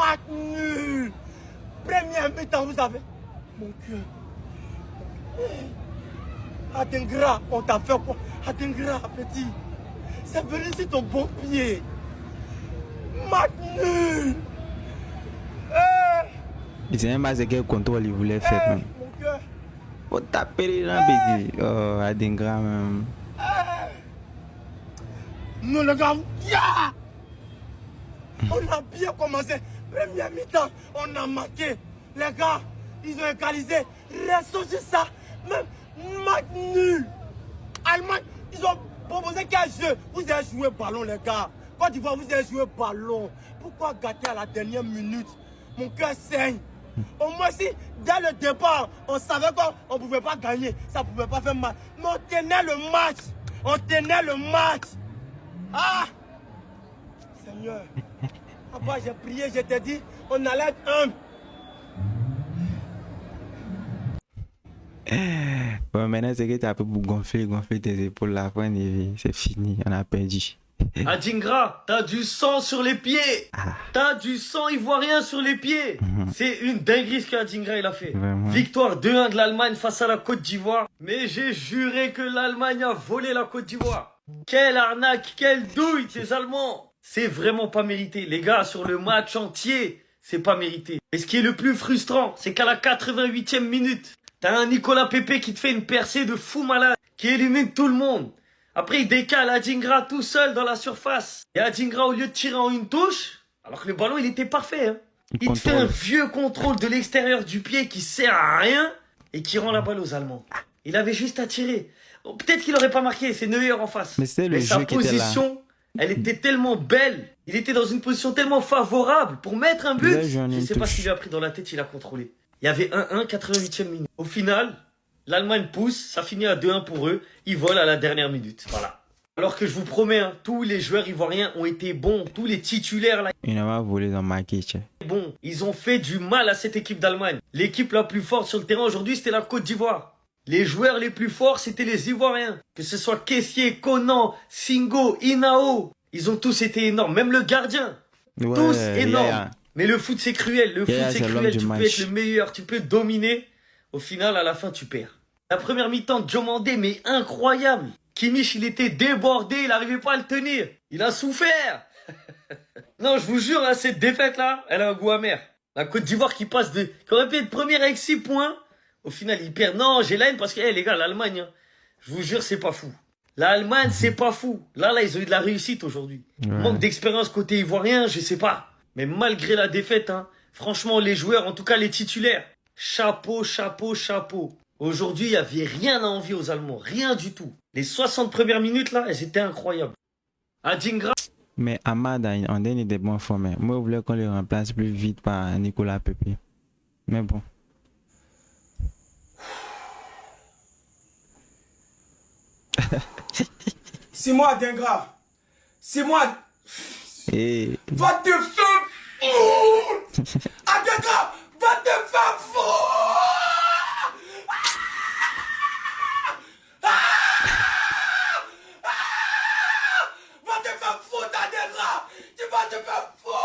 Match nul. Première mi-temps, vous savez. Mon cœur. Adingra, on t'a fait quoi? Adingra, petit. C'est venu sur ton bon pied. Match nul. Il sait même pas quel contrôle il voulait faire. Même. Mon cœur. Faut taper les gens, petit. Oh, Adingra, même. Nous, les gars, on a bien commencé. Première mi-temps, on a marqué. Les gars, ils ont égalisé. Restons sur ça. Même match nul. Allemagne, ils ont proposé quel jeu. Vous avez joué ballon, les gars. Côte d'Ivoire, vous avez joué ballon. Pourquoi gâter à la dernière minute? Mon cœur saigne. Au moins, si dès le départ, on savait qu'on ne pouvait pas gagner, ça ne pouvait pas faire mal. Mais on tenait le match. On tenait le match. Ah! Seigneur. Après, j'ai prié, je t'ai dit, on allait être humble. Bon, maintenant, c'est que tu as un peu pour gonfler tes épaules. La fin, c'est fini. On a perdu. Adingra, t'as du sang sur les pieds. T'as du sang ivoirien sur les pieds. C'est une dinguerie ce qu'Adingra il a fait. Vraiment. Victoire 2-1 de l'Allemagne face à la Côte d'Ivoire. Mais j'ai juré que l'Allemagne a volé la Côte d'Ivoire. Quelle arnaque, quelle douille ces Allemands. C'est vraiment pas mérité. Les gars, sur le match entier, c'est pas mérité. Et ce qui est le plus frustrant, c'est qu'à la 88e minute, t'as un Nicolas Pepe qui te fait une percée de fou malade, qui élimine tout le monde. Après, il décale Adingra tout seul dans la surface. Et Adingra, au lieu de tirer en une touche, alors que le ballon, il était parfait. Hein. Il te fait un vieux contrôle de l'extérieur du pied qui sert à rien et qui rend la balle aux Allemands. Il avait juste à tirer. Bon, peut-être qu'il n'aurait pas marqué, c'est Neuer en face. Mais c'est le sa jeu qui était là. position, elle était tellement belle. Il était dans une position tellement favorable pour mettre un but. Je ne sais pas ce qu'il lui a pris dans la tête, il a contrôlé. Il y avait 1-1, 88e minute. Au final, l'Allemagne pousse, ça finit à 2-1 pour eux. Ils volent à la dernière minute. Voilà. Alors que je vous promets, hein, tous les joueurs ivoiriens ont été bons. Tous les titulaires là. Ils n'ont pas volé dans ma match. Bon, ils ont fait du mal à cette équipe d'Allemagne. L'équipe la plus forte sur le terrain aujourd'hui, c'était la Côte d'Ivoire. Les joueurs les plus forts, c'était les Ivoiriens. Que ce soit Kessié, Conan, Singo, Inao. Ils ont tous été énormes. Même le gardien. Ouais, tous énormes. Mais le foot, c'est cruel. Le foot, c'est cruel. Tu peux être le meilleur. Tu peux dominer. Au final, à la fin, tu perds. La première mi-temps, Diomandé, mais incroyable. Kimmich, il était débordé. Il n'arrivait pas à le tenir. Il a souffert. Non, je vous jure, hein, cette défaite-là, elle a un goût amer. La Côte d'Ivoire qui aurait pu être première avec 6 points. Au final, il perd. Non, j'ai la haine parce que, les gars, l'Allemagne, hein, je vous jure, c'est pas fou. L'Allemagne, c'est pas fou. Là, ils ont eu de la réussite aujourd'hui. Ouais. Manque d'expérience côté ivoirien, je sais pas. Mais malgré la défaite, hein, franchement, les joueurs, en tout cas les titulaires, chapeau, chapeau, chapeau. Aujourd'hui, il n'y avait rien à envier aux Allemands. Rien du tout. Les 60 premières minutes, là, elles étaient incroyables. Adingra. Mais Amad, on donne des bons formés. Moi, je voulais qu'on le remplace plus vite par Nicolas Pepe. Mais bon. C'est moi, Adingra. C'est moi. Et... Va te faire foutre. Adingra, va te faire foutre. Va te faire foutre, Adingra. Tu vas te faire foutre.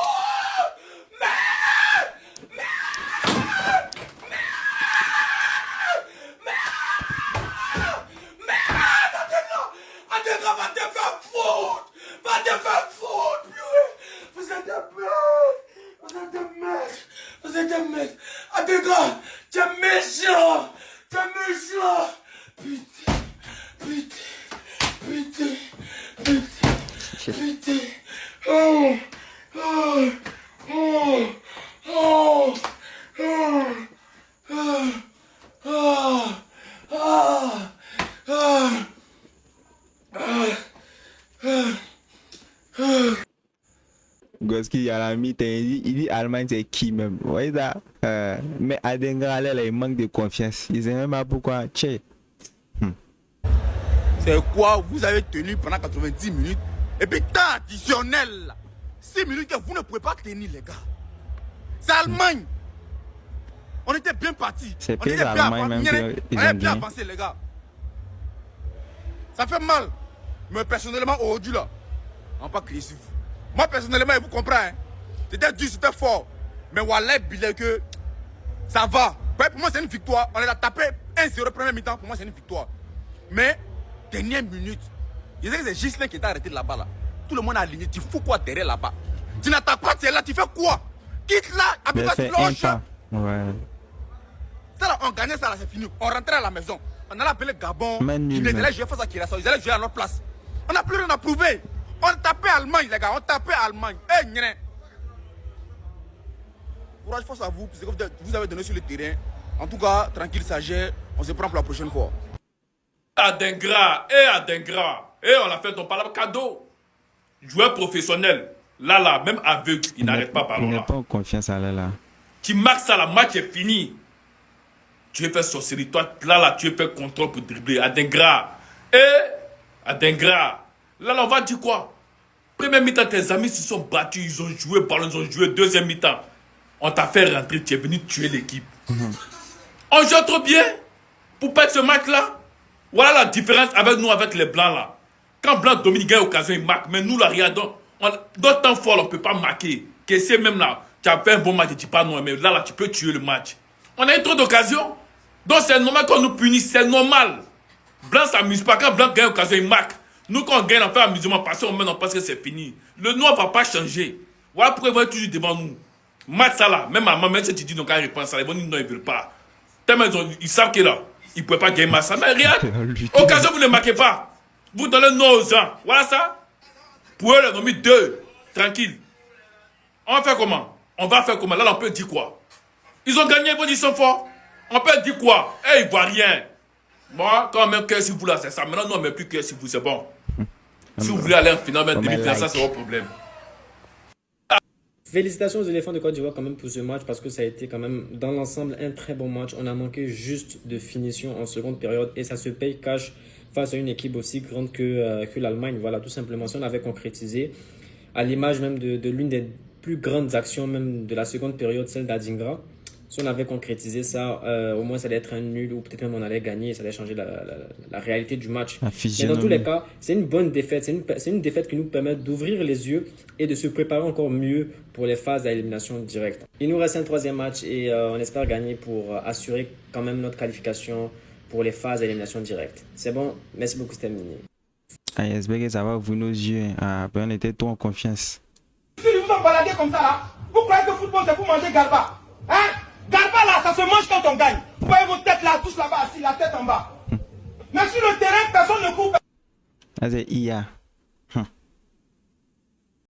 Adingra, va te faire foutre. Va te faire foutre. Vous êtes des mecs. Vous êtes des mecs. Vous êtes des mecs. Adingra, tu es méchant. Tu es méchant. Putain. Putain. Putain. Putain. Putain. Oh. Oh. Oh. Oh. Oh. Oh. Oh. Oh. Goski, à la mi-temps, il dit Allemagne, c'est qui même? Vous voyez ça? Mais Adingra, là, il manque de confiance. Il ne sait même pas pourquoi. Tché. C'est quoi vous avez tenu pendant 90 minutes? Et puis temps additionnel, 6 minutes que vous ne pouvez pas tenir, les gars. C'est Allemagne. On était bien partis. C'est on était bien avancés, les gars. Ça fait mal. Mais personnellement, aujourd'hui, là, on va pas crier sur vous. Moi, personnellement, je vous comprends. Hein. C'était dur, c'était fort. Mais Wallah, Bilal, que ça va. Ouais, pour moi, c'est une victoire. On les a tapé 1-0 première mi-temps. Pour moi, c'est une victoire. Mais, dernière minute, je sais que c'est Gislain qui t'a arrêté là-bas. Là. Tout le monde a aligné. Tu fous quoi derrière là-bas? Tu n'attaques pas, tu es là, tu fais quoi? Quitte là, avec toi, tu loges. Ouais. Ça là, on gagnait ça là, c'est fini. On rentrait à la maison. On allait appeler Gabon. Mais nul, Ils allaient jouer face à Kirassau. Ils allaient jouer à notre place. On n'a plus rien à prouver. On tapait Allemagne, les gars. On tapait Allemagne. Eh, hey, courage, force à vous. C'est que vous avez donné sur le terrain. En tout cas, tranquille, ça gère. On se prend pour la prochaine fois. Adengra, on a fait ton palabre cadeau. Joueur professionnel. Là, même aveugle, il n'arrête pas par là. Il n'a pas confiance à là. Tu marques ça, la match est fini. Tu es fait sorcellerie. Toi, là, tu es fait contrôle pour dribbler. Adengra. Adengra. Là, on va dire quoi? Première mi-temps, tes amis se sont battus. Ils ont joué ballon, ils ont joué. Deuxième mi-temps, on t'a fait rentrer. Tu es venu tuer l'équipe. On joue trop bien pour perdre ce match-là. Voilà la différence avec nous, avec les Blancs, là. Quand Blanc domine, gagne l'occasion, il marque. Mais nous, là, regardons. D'autres temps forts, on ne peut pas marquer. Qu'est-ce même là? Tu as fait un bon match, tu dis pas non, mais là, tu peux tuer le match. On a eu trop d'occasions. Donc, c'est normal qu'on nous punisse. C'est normal. Blanc s'amuse pas. Quand Blanc gagne l'occasion, il marque. Nous, quand on gagne, on fait amusement. Parce qu'on met, on pense que c'est fini. Le noir ne va pas changer. Voilà pourquoi ils vont être toujours devant nous. Match ça là. Même à maman, même si tu dis non, quand ils répondent ça, ils vont dire non, ils ne veulent pas. Tellement ils savent que là, ils ne pouvaient pas gagner match ça. Mais regarde, occasion, vous ne marquez pas. Vous donnez non aux gens. Voilà ça. Pour eux, ils ont mis 2. Tranquille. On va faire comment? On va faire comment? Là, on peut dire quoi? Ils ont gagné, ils sont forts. On peut dire quoi? Eh, ils ne voient rien. Moi, quand on met cœur sur vous là, c'est ça. Maintenant, nous, on ne met plus cœur sur vous, c'est bon. Si vous voulez aller en finale, mais demi-finale, ça, c'est votre problème. Félicitations aux éléphants de Côte d'Ivoire quand même pour ce match parce que ça a été quand même dans l'ensemble un très bon match. On a manqué juste de finition en seconde période et ça se paye cash face à une équipe aussi grande que l'Allemagne. Voilà, tout simplement, si on avait concrétisé à l'image même de l'une des plus grandes actions même de la seconde période, celle d'Adingra. Si on avait concrétisé ça, au moins ça allait être un nul ou peut-être même on allait gagner et ça allait changer la réalité du match. Mais dans tous les cas, c'est une bonne défaite. C'est une défaite qui nous permet d'ouvrir les yeux et de se préparer encore mieux pour les phases d'élimination directe. Il nous reste un troisième match et on espère gagner pour assurer quand même notre qualification pour les phases d'élimination directe. C'est bon, merci beaucoup, c'était Mini. J'espère que ça va ouvrir nos yeux. On était tout en confiance. Si vous en baladez comme ça là, vous croyez que le football c'est pour manger Garba? Hein? Garba là, ça se mange quand on gagne. Vous voyez vos têtes là, tous là-bas assis, la tête en bas. Mais sur le terrain, personne ne coupe. C'est IA.